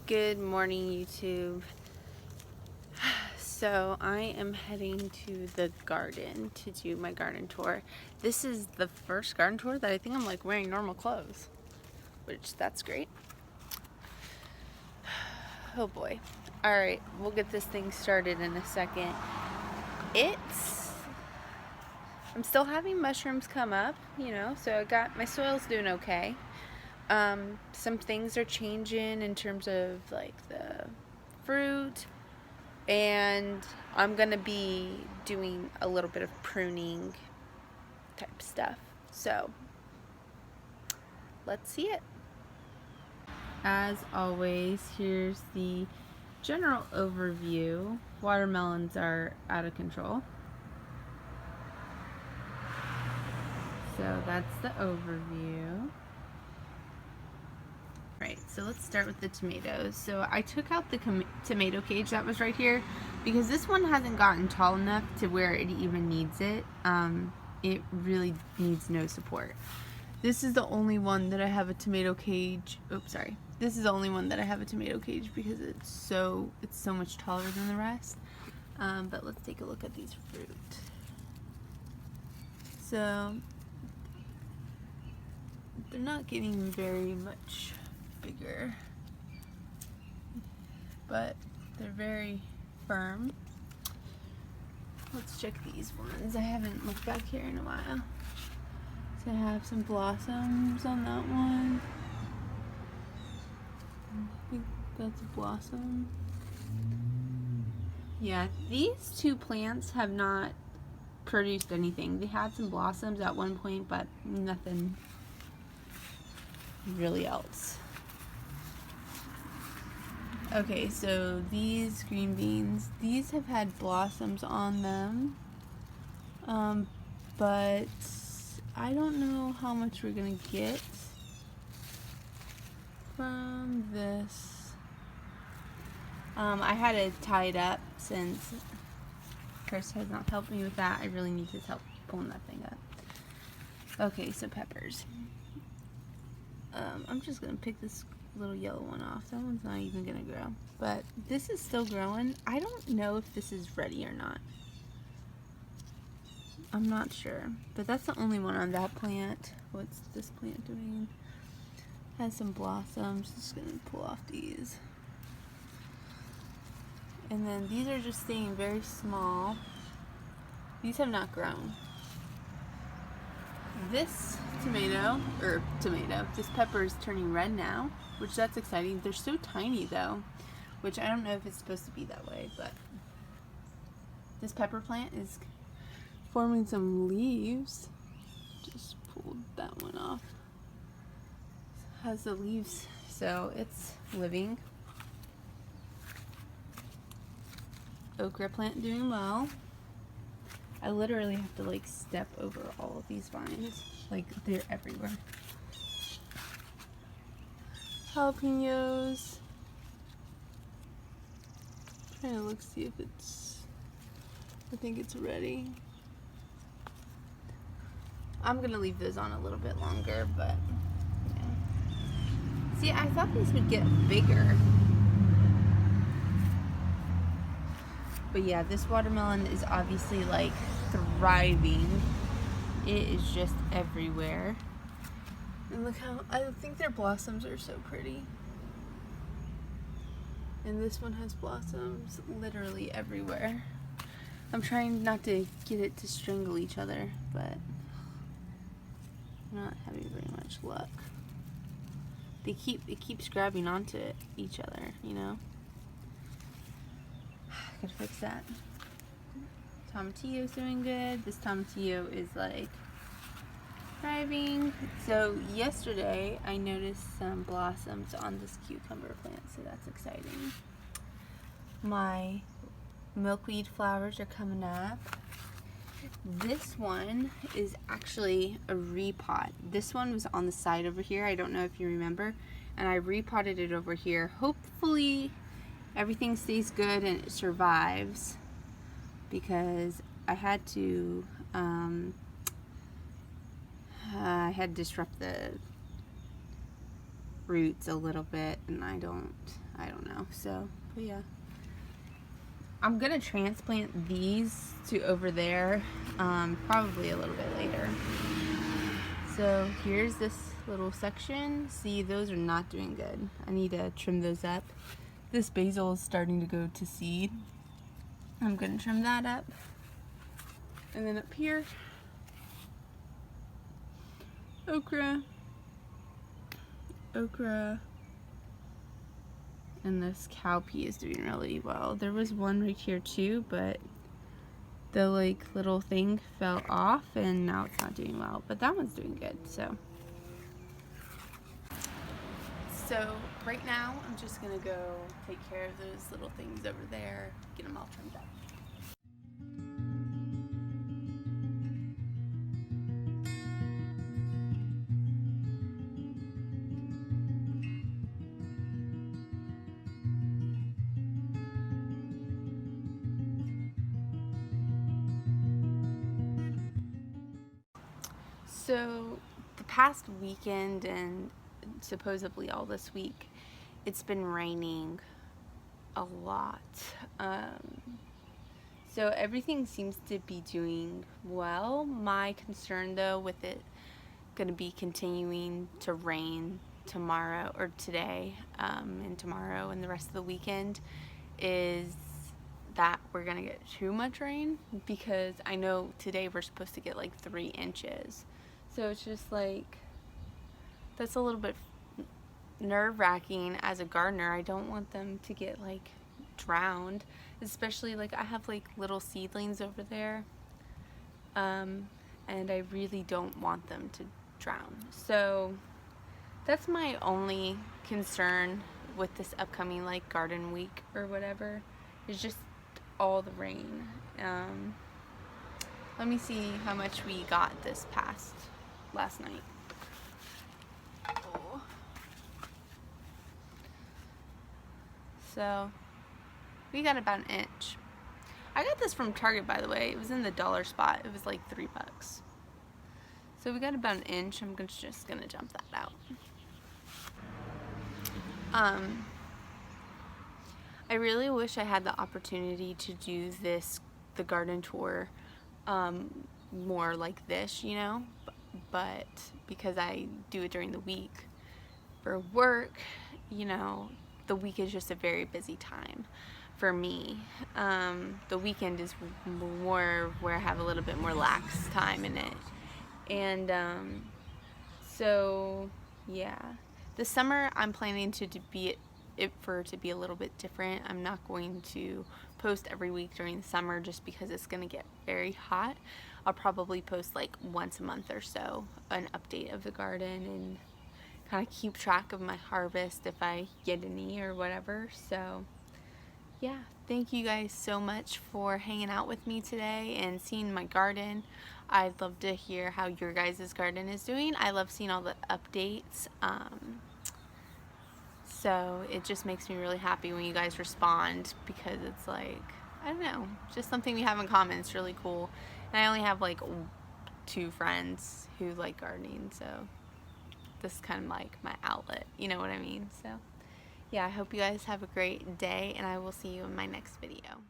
Good morning, YouTube. So I am heading to the garden to do my garden tour. This is the first garden tour that I think I'm like wearing normal clothes, which that's great. Oh boy. All right, we'll get this thing started in a second. I'm still having mushrooms come up, so I got my soil's doing okay. Some things are changing in terms of like the fruit, and I'm gonna be doing a little bit of pruning type stuff. So let's see it. As always, here's the general overview. Watermelons are out of control. So that's the overview. Right, so let's start with the tomatoes. So I took out the tomato cage that was right here because this one hasn't gotten tall enough to where it even needs it. It really needs no support. This is the only one that I have a tomato cage. Oops, sorry. This is the only one that I have a tomato cage because it's so much taller than the rest. But let's take a look at these fruit. So they're not getting very much bigger, but they're very firm. Let's check these ones. I haven't looked back here in a while. So I have some blossoms on that one. I think that's a blossom. Yeah, these two plants have not produced anything. They had some blossoms at one point, but nothing really else. Okay, so these green beans, these have had blossoms on them, but I don't know how much we're gonna get from this. I had to tie it up since Chris has not helped me with that. I really need his help pulling that thing up. Okay, so peppers. I'm just gonna pick this little yellow one off. That one's not even gonna grow, but this is still growing. I don't know if this is ready or not. I'm not sure, but that's the only one on that plant. What's this plant doing? Has some blossoms. Just gonna pull off these, and then these are just staying very small. These have not grown. This this pepper is turning red now, which that's exciting. They're so tiny though, which I don't know if it's supposed to be that way, but this pepper plant is forming some leaves. Just pulled that one off. It has the leaves, so it's living. Okra plant doing well. I literally have to like step over all of these vines. Like they're everywhere. Jalapenos. Trying to look, see if I think it's ready. I'm gonna leave those on a little bit longer, but yeah. See, I thought these would get bigger. But yeah, this watermelon is obviously like thriving. It is just everywhere. And look how, I think their blossoms are so pretty. And this one has blossoms literally everywhere. I'm trying not to get it to strangle each other, but I'm not having very much luck. It keeps grabbing onto each other, Gotta fix that. Tomatillo's doing good. This tomatillo is like thriving. So yesterday I noticed some blossoms on this cucumber plant, so that's exciting. My milkweed flowers are coming up. This one is actually a repot. This one was on the side over here. I don't know if you remember. And I repotted it over here. Hopefully everything stays good and it survives, because I had to disrupt the roots a little bit, and I don't I don't know. So, but yeah. I'm gonna transplant these to over there, probably a little bit later. So here's this little section. See, those are not doing good. I need to trim those up. This basil is starting to go to seed. I'm gonna trim that up. And then up here, okra, and this cowpea is doing really well. There was one right here too, but the like little thing fell off and now it's not doing well, but that one's doing good. So right now I'm just gonna go take care of those little things over there, get them all trimmed up. So the past weekend and supposedly all this week, it's been raining a lot. So everything seems to be doing well. My concern though with it going to be continuing to rain tomorrow or today and tomorrow and the rest of the weekend is that we're going to get too much rain, because I know today we're supposed to get like 3 inches. So it's just like, that's a little bit nerve-wracking as a gardener. I don't want them to get like drowned, especially like I have like little seedlings over there, and I really don't want them to drown. So that's my only concern with this upcoming like garden week or whatever, is just all the rain. Let me see how much we got this past last night. Oh. So we got about an inch. I got this from Target, by the way. It was in the dollar spot. It was like $3. So we got about an inch. I'm just gonna jump that out. I really wish I had the opportunity to do the garden tour more like this, you know, but because I do it during the week for work, you know, the week is just a very busy time for me. The weekend is more where I have a little bit more lax time in it. And so yeah, this summer I'm planning to be a little bit different. I'm not going to post every week during the summer just because it's going to get very hot. I'll probably post like once a month or so an update of the garden and kind of keep track of my harvest if I get any or whatever. So yeah, thank you guys so much for hanging out with me today and seeing my garden. I'd love to hear how your guys' garden is doing. I love seeing all the updates. So it just makes me really happy when you guys respond, because it's like, I don't know, just something we have in common. It's really cool. And I only have like 2 friends who like gardening, so this is kind of like my outlet, you know what I mean? So yeah, I hope you guys have a great day, and I will see you in my next video.